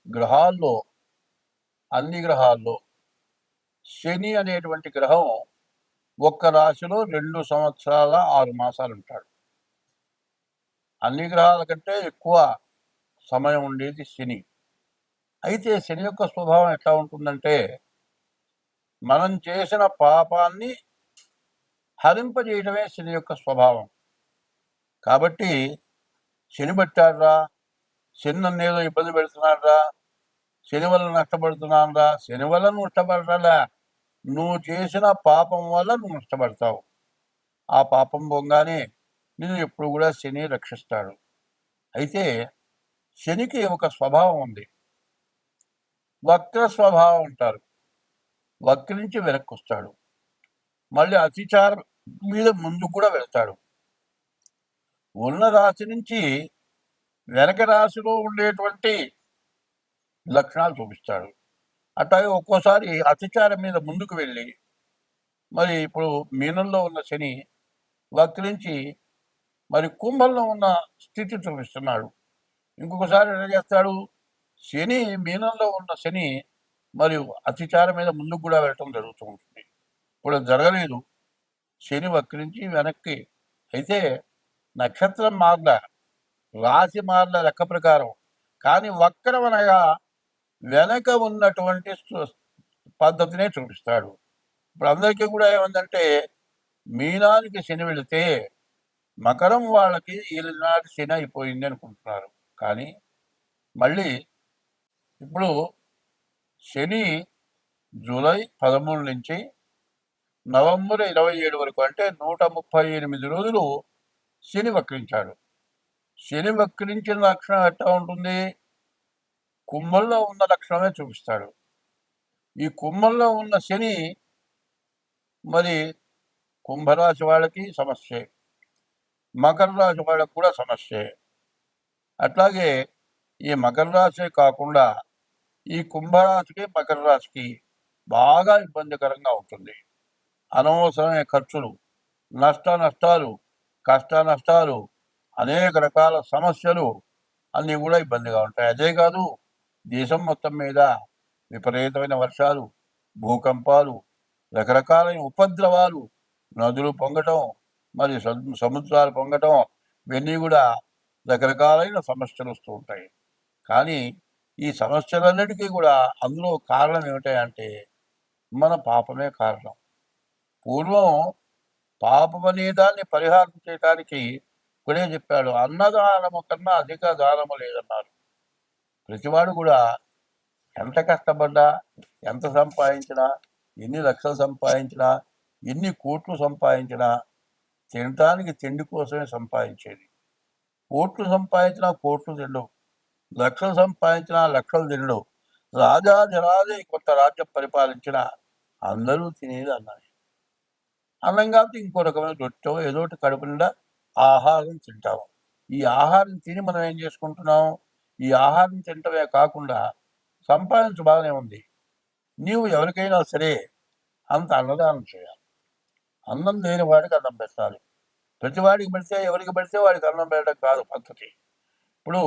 గ్రహాల్లో అన్ని గ్రహాల్లో శని అనేటువంటి గ్రహం ఒక్క రాశిలో 2 సంవత్సరాల 6 మాసాలు ఉంటాడు. అన్ని గ్రహాల కంటే ఎక్కువ సమయం ఉండేది శని. అయితే శని యొక్క స్వభావం ఎట్లా ఉంటుందంటే, మనం చేసిన పాపాన్ని హరింపజేయడమే శని యొక్క స్వభావం. కాబట్టి శని పట్టాడురా, శని నన్నేదో ఇబ్బంది పెడుతున్నాడురా, శని వల్ల నష్టపడుతున్నానురా, శని వల్ల నువ్వు నష్టపడరా, నువ్వు చేసిన పాపం వల్ల నువ్వు నష్టపడతావు. ఆ పాపం పోగానే నిన్ను ఎప్పుడు కూడా శని రక్షిస్తాడు. అయితే శనికి ఒక స్వభావం ఉంది, వక్ర స్వభావం అంటారు. వక్రించి వెనక్కి వస్తాడు, మళ్ళీ అతిచారం మీద ముందు కూడా వెళ్తాడు. ఉన్న రాశి నుంచి వెనక రాశిలో ఉండేటువంటి లక్షణాలు చూపిస్తాడు. అట్లాగే ఒక్కోసారి అతిచారం మీద ముందుకు వెళ్ళి, మరి ఇప్పుడు మీనంలో ఉన్న శని వక్రించి మరి కుంభంలో ఉన్న స్థితి చూపిస్తున్నాడు. ఇంకొకసారి ఏం చేస్తాడు, శని మీనంలో ఉన్న శని మరియు అతిచారం మీద ముందుకు కూడా వెళ్ళటం జరుగుతూ ఉంటుంది. ఇప్పుడు జరగలేదు, శని వక్రించి వెనక్కి. అయితే నక్షత్రం మారల, రాశి మారల లెక్క ప్రకారం, కానీ వక్రం అనగా వెనక ఉన్నటువంటి పద్ధతినే చూపిస్తాడు. ఇప్పుడు అందరికీ కూడా ఏమందంటే, మీనానికి శని వెళితే మకరం వాళ్ళకి ఈనాటి శని అయిపోయింది అనుకుంటున్నారు. కానీ మళ్ళీ ఇప్పుడు శని జూలై 13 నుంచి నవంబర్ 27 వరకు, అంటే 138 రోజులు శని వక్రించాడు. శని వక్రించిన లక్షణం ఎట్లా ఉంటుంది, కుంభంలో ఉన్న లక్షణమే చూపిస్తాడు. ఈ కుంభంలో ఉన్న శని మరి కుంభరాశి వాళ్ళకి సమస్యే, మకర రాశి వాళ్ళకి కూడా సమస్యే. అట్లాగే ఈ మకర రాశి కాకుండా ఈ కుంభరాశికి మకర రాశికి బాగా ఇబ్బందికరంగా ఉంటుంది. అనవసరమైన ఖర్చులు, నష్టాలు, కష్ట నష్టాలు, అనేక రకాల సమస్యలు అన్నీ కూడా ఇబ్బందిగా ఉంటాయి. అదే కాదు, దేశం మొత్తం మీద విపరీతమైన వర్షాలు, భూకంపాలు, రకరకాలైన ఉపద్రవాలు, నదులు పొంగటం, మరి సముద్రాలు పొంగటం, ఇవన్నీ కూడా రకరకాలైన సమస్యలు వస్తూ ఉంటాయి. కానీ ఈ సమస్యలన్నిటికీ కూడా అందులో కారణం ఏమిటంటే మన పాపమే కారణం. పూర్వం పాపం అనే దాన్ని పరిహారం చేయడానికి ఇప్పుడే చెప్పాడు, అన్నదానము కన్నా అధిక దానము లేదన్నారు. ప్రతివాడు కూడా ఎంత కష్టపడ్డా, ఎంత సంపాదించినా, ఎన్ని లక్షలు సంపాదించినా, ఎన్ని కోట్లు సంపాదించినా తినటానికి తిండి కోసమే సంపాదించేది. కోట్లు సంపాదించినా కోట్లు తినడు, లక్షలు సంపాదించినా లక్షలు తినడు. రాజాధిరాజే కొత్త రాజ్యం పరిపాలించిన అందరూ తినేది అన్నది. అన్నం కాబట్టి ఇంకో రకమైన రొట్టె ఏదోటి కడుపు నిండా ఆహారం తింటాము. ఈ ఆహారం తిని మనం ఏం చేసుకుంటున్నాం, ఈ ఆహారం తింటమే కాకుండా సంపాదించు బాగానే ఉంది. నీవు ఎవరికైనా సరే అంత అన్నదానం చేయాలి. అన్నం లేని వాడికి అన్నం పెట్టాలి. ప్రతివాడికి పెడితే, ఎవరికి పెడితే వాడికి అన్నం పెట్టడం కాదు పద్ధతి. ఇప్పుడు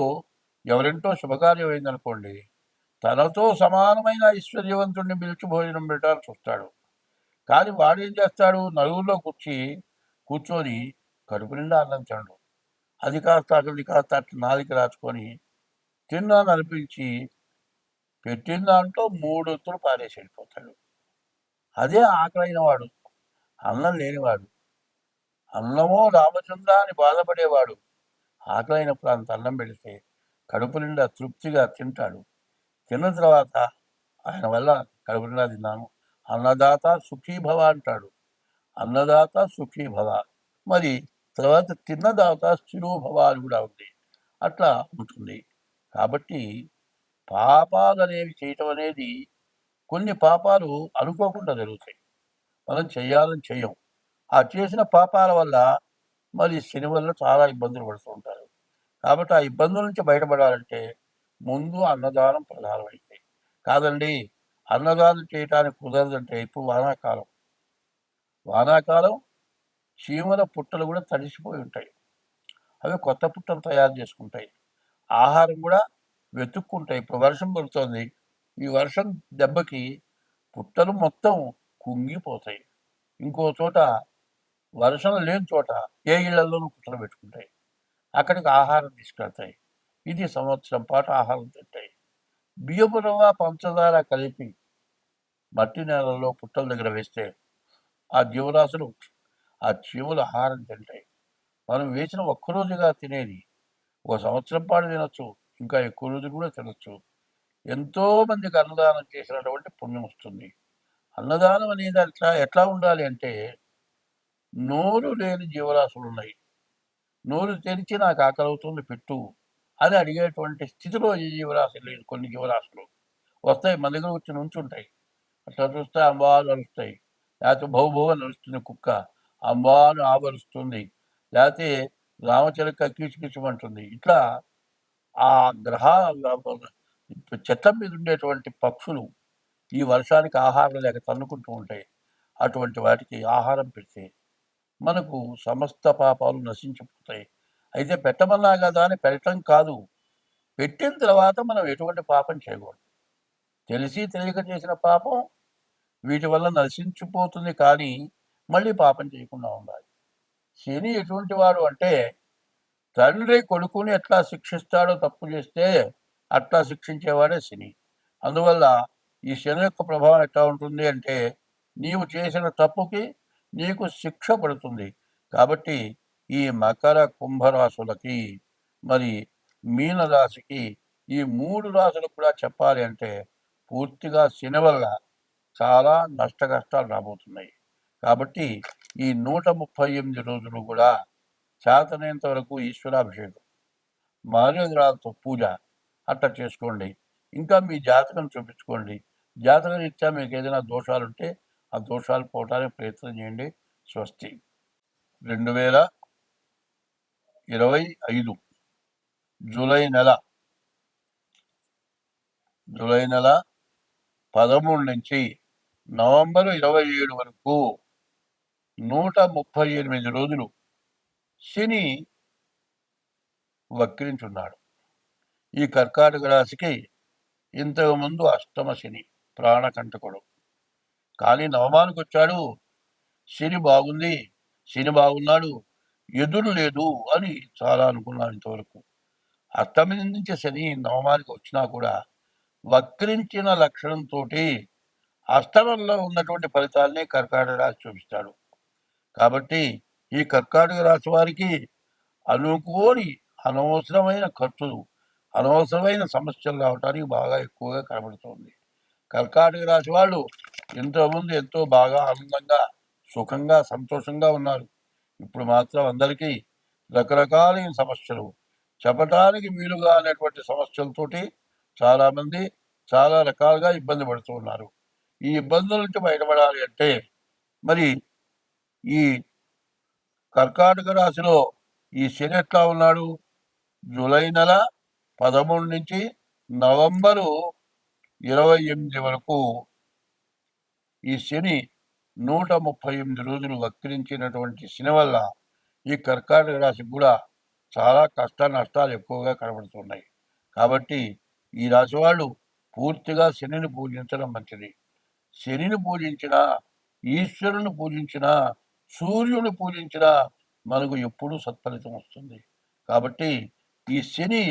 ఎవరింటో శుభకార్యం అయిందనుకోండి, తనతో సమానమైన ఐశ్వర్యవంతుడిని పిలిచి భోజనం పెట్టాలని చూస్తాడు. కానీ వాడు ఏం చేస్తాడు, నలుగురిలో కూర్చొని కడుపు నిండా అన్నం తినడు. అది కాస్త అది కాస్త అట్లా నాలిక రాచుకొని తిన్నాను అనిపించి పెట్టిన దాంట్లో 3 వంతులు పారేసి వెళ్ళిపోతాడు. అదే ఆకలైన వాడు, అన్నం లేనివాడు, అన్నమో రామచంద్ర అని బాధపడేవాడు ఆకలైనప్పుడు అంత అన్నం పెడితే కడుపు నిండా తృప్తిగా తింటాడు. తిన్న తర్వాత ఆయన వల్ల కడుపు నిండా తిన్నాను, అన్నదాత సుఖీభవ అంటాడు. అన్నదాత సుఖీభవ, మరి తర్వాత తిన్నదాత స్థిరోభవ అని కూడా ఉంది. అట్లా ఉంటుంది. కాబట్టి పాపాలు అనేవి చేయటం అనేది, కొన్ని పాపాలు అనుకోకుండా జరుగుతాయి, మనం చేయాలని చెయ్యం. ఆ చేసిన పాపాల వల్ల మరి శని వల్ల చాలా ఇబ్బందులు పడుతూ ఉంటారు. కాబట్టి ఆ ఇబ్బందుల నుంచి బయటపడాలంటే ముందు అన్నదానం ప్రధానమైంది. కాదండి, అన్నదానం చేయటానికి కుదరదంటే ఇప్పుడు వానాకాలం చీమల పుట్టలు కూడా తడిసిపోయి ఉంటాయి. అవి కొత్త పుట్టలు తయారు చేసుకుంటాయి. ఆహారం కూడా వెతుక్కుంటాయి. ఇప్పుడు వర్షం పడుతోంది. ఈ వర్షం దెబ్బకి పుట్టలు మొత్తం కుంగిపోతాయి. ఇంకో చోట వర్షం లేని చోట ఏ ఇళ్లలోనూ పుట్టలు పెట్టుకుంటాయి. అక్కడికి ఆహారం తీసుకెళ్తాయి. ఇది సంవత్సరం పాటు ఆహారం తింటాయి. బియ్యపు రవ్వ, పంచదార కలిపి మట్టి నేలలో పుట్టల దగ్గర వేస్తే ఆ జీవరాశులు, ఆ చీమలు ఆహారం తింటాయి. మనం వేసిన ఒక్కరోజుగా తినేది ఒక సంవత్సరం పాటు తినొచ్చు, ఇంకా ఎక్కువ రోజులు కూడా తినొచ్చు. ఎంతో మందికి అన్నదానం చేసినటువంటి పుణ్యం వస్తుంది. అన్నదానం అనేది ఎట్లా ఉండాలి అంటే, నోరు లేని జీవరాశులు ఉన్నాయి, నోరు తెరిచి నాకు ఆకలి అవుతుంది పెట్టు అని అడిగేటువంటి స్థితిలో ఈ జీవరాశులు లేదు. కొన్ని జీవరాశులు వస్తాయి, మన దగ్గర వచ్చి నుంచుంటాయి. అట్లా చూస్తే అంబాలు అరుస్తాయి, లేకపోతే భౌభౌ అని అరుస్తుంది కుక్క, అంబాను ఆవరుస్తుంది, లేకపోతే రామచిలక కీచుకిచుమంటుంది. ఇట్లా ఆ గ్రహ చెట్ల మీద ఉండేటువంటి పక్షులు ఈ వర్షానికి ఆహారం లేక తన్నుకుంటూ ఉంటాయి. అటువంటి వాటికి ఆహారం పెడితే మనకు సమస్త పాపాలు నశించిపోతాయి. అయితే పెట్టమన్నా కదా అని పెట్టడం కాదు, పెట్టిన తర్వాత మనం ఎటువంటి పాపం చేయకూడదు. తెలిసి తెలియక చేసిన పాపం వీటి వల్ల నశించిపోతుంది, కానీ మళ్ళీ పాపం చేయకుండా ఉండాలి. శని ఎటువంటి వాడు అంటే, తండ్రి కొడుకుని ఎట్లా శిక్షిస్తాడో తప్పు చేస్తే అట్లా శిక్షించేవాడే శని. అందువల్ల ఈ శని యొక్క ప్రభావం ఎట్లా ఉంటుంది అంటే, నీవు చేసిన తప్పుకి నీకు శిక్ష పడుతుంది. కాబట్టి ఈ మకర కుంభరాశులకి, మరి మీనరాశికి, ఈ 3 రాశులకు కూడా చెప్పాలి అంటే పూర్తిగా శని వల్ల చాలా నష్ట కష్టాలు రాబోతున్నాయి. కాబట్టి ఈ 138 రోజులు కూడా చేతనైనంత వరకు ఈశ్వరాభిషేకం, మారేంద్రాలతో పూజ అట్లా చేసుకోండి. ఇంకా మీ జాతకం చూపించుకోండి. జాతక రీత్యా మీకు ఏదైనా దోషాలుంటే ఆ దోషాలు పోవటానికి ప్రయత్నం చేయండి. స్వస్తి. 2025 జూలై నెల 13 నుంచి నవంబర్ 27 వరకు 138 రోజులు శని వక్రించున్నాడు. ఈ కర్కాటక రాశికి ఇంతకుముందు అష్టమ శని, ప్రాణకంటకుడు. కానీ నవమానికి వచ్చాడు, శని బాగుంది, శని బాగున్నాడు, ఎదురు లేదు అని చాలా అనుకున్నాను ఇంతవరకు. అష్టమి నుంచి శని నవమానికి వచ్చినా కూడా వక్రించిన లక్షణంతో అష్టమంలో ఉన్నటువంటి ఫలితాల్ని కర్కాటక రాశి చూపిస్తాడు. కాబట్టి ఈ కర్కాటక రాశి వారికి అనుకోని అనవసరమైన ఖర్చులు, అనవసరమైన సమస్యలు రావటానికి బాగా ఎక్కువగా కనబడుతుంది. కర్కాటక రాశి వాళ్ళు ఇంతకుముందు ఎంతో బాగా ఆనందంగా, సుఖంగా, సంతోషంగా ఉన్నారు. ఇప్పుడు మాత్రం అందరికీ రకరకాలైన సమస్యలు, చెప్పటానికి వీలుగా అనేటువంటి సమస్యలతోటి చాలామంది చాలా రకాలుగా ఇబ్బంది పడుతూ ఉన్నారు. ఈ ఇబ్బందుల నుంచి బయటపడాలి అంటే మరి ఈ కర్కాటక రాశిలో ఈ శని ఎట్లా ఉన్నాడు? జూలై నెల 13 నుంచి నవంబరు 28 వరకు ఈ శని 138 రోజులు వక్రించినటువంటి శని వల్ల ఈ కర్కాటక రాశికి కూడా చాలా కష్ట నష్టాలు ఎక్కువగా కనబడుతున్నాయి. కాబట్టి ఈ రాశి వాళ్ళు పూర్తిగా శనిని పూజించడం మంచిది. శనిని పూజించినా, ఈశ్వరుని పూజించినా, సూర్యుని పూజించినా మనకు ఎప్పుడూ సత్ఫలితం వస్తుంది. కాబట్టి ఈ శని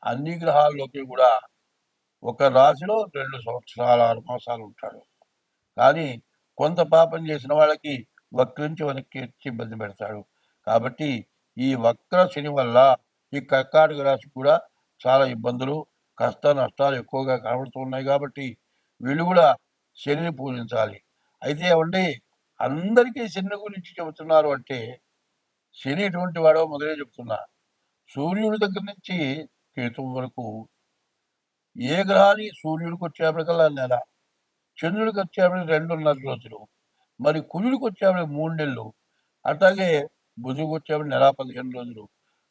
అన్ని గ్రహాల్లోకి కూడా ఒక రాశిలో 2 సంవత్సరాలు 6 మాసాలు ఉంటాడు. కానీ కొంత పాపం చేసిన వాళ్ళకి వక్రించి వెనక్కి ఎత్తి ఇబ్బంది పెడతాడు. కాబట్టి ఈ వక్ర శని వల్ల ఈ కర్కాటక రాశి కూడా చాలా ఇబ్బందులు, కష్ట నష్టాలు ఎక్కువగా కనబడుతున్నాయి. కాబట్టి వీళ్ళు కూడా శనిని పూజించాలి. అయితే ఏమండి, అందరికీ శని గురించి చెబుతున్నారు అంటే, శని ఎటువంటి వాడో మొదలే చెప్తున్నా. సూర్యుడి దగ్గర నుంచి కేతువు వరకు ఏ గ్రహాన్ని సూర్యుడికి వచ్చేప్పటికల్లా నెల, చంద్రుడికి వచ్చేప్పటికి 2.5 రోజులు, మరి కుజుడికి వచ్చేప్పటికి 3 నెలలు, అట్లాగే బుధుడికి వచ్చేప్పటికి నెల 15 రోజులు,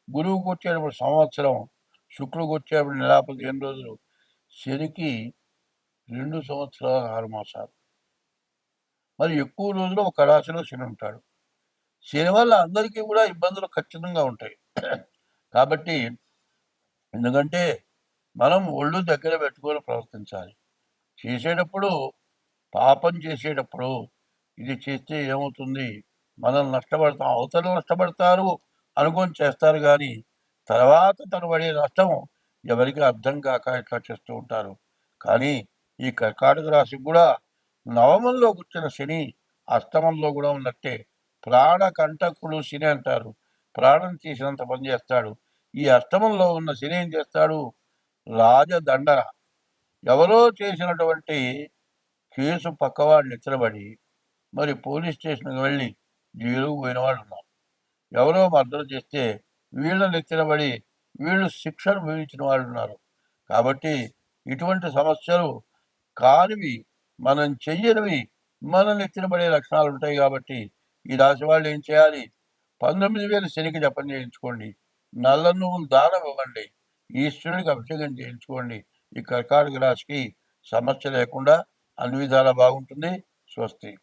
గురువుకి వచ్చేటప్పుడు సంవత్సరం, శుక్రుడికి వచ్చేప్పుడు నెల 15 రోజులు, శనికి 2 సంవత్సరాలు 6 మాసాలు. మరి ఎక్కువ రోజులు ఒక రాశిలో శని ఉంటాడు. శని వల్ల అందరికీ కూడా ఇబ్బందులు ఖచ్చితంగా ఉంటాయి. కాబట్టి ఎందుకంటే మనం ఒళ్ళు దగ్గర పెట్టుకొని ప్రవర్తించాలి. చేసేటప్పుడు, పాపం చేసేటప్పుడు ఇది చేస్తే ఏమవుతుంది? మనం నష్టపడతాం. అవతల నష్టపడతారు అనుకోని చేస్తారు గానీ, తర్వాత తను పడే నష్టం ఎవరికీ అర్థం కాక ఇట్లా చేస్తూ ఉంటారు. కానీ ఈ కర్కాటక రాశికి కూడా నవమంలో కూర్చున్న శని అష్టమంలో కూడా ఉన్నట్టే. ప్రాణకంటకుడు శని అంటారు. ప్రాణం తీసినంత పని చేస్తాడు. ఈ అష్టమంలో ఉన్న శని ఏం చేస్తాడు? రాజదండన. ఎవరో చేసినటువంటి కేసు పక్కవాడు నెత్తబడి మరి పోలీస్ స్టేషన్కి వెళ్ళి జైలుకు పోయిన వాళ్ళు ఉన్నారు. ఎవరో మర్డర్ చేస్తే వీళ్ళ నెత్తినబడి వీళ్ళు శిక్ష అనుభవించిన వాళ్ళు ఉన్నారు. కాబట్టి ఇటువంటి సమస్యలు కానివి, మనం చెయ్యనివి మన నెత్తినబడే లక్షణాలు ఉంటాయి. కాబట్టి ఈ రాశి వాళ్ళు ఏం చేయాలి? 19,000 శనికి జపం చేయించుకోండి. నల్ల నువ్వులు దానం ఇవ్వండి. ఈశ్వరుడికి అభిషేకం చేయించుకోండి. ఈ కర్కాటక రాశికి సమస్య లేకుండా అన్ని విధాలా బాగుంటుంది. స్వస్తి.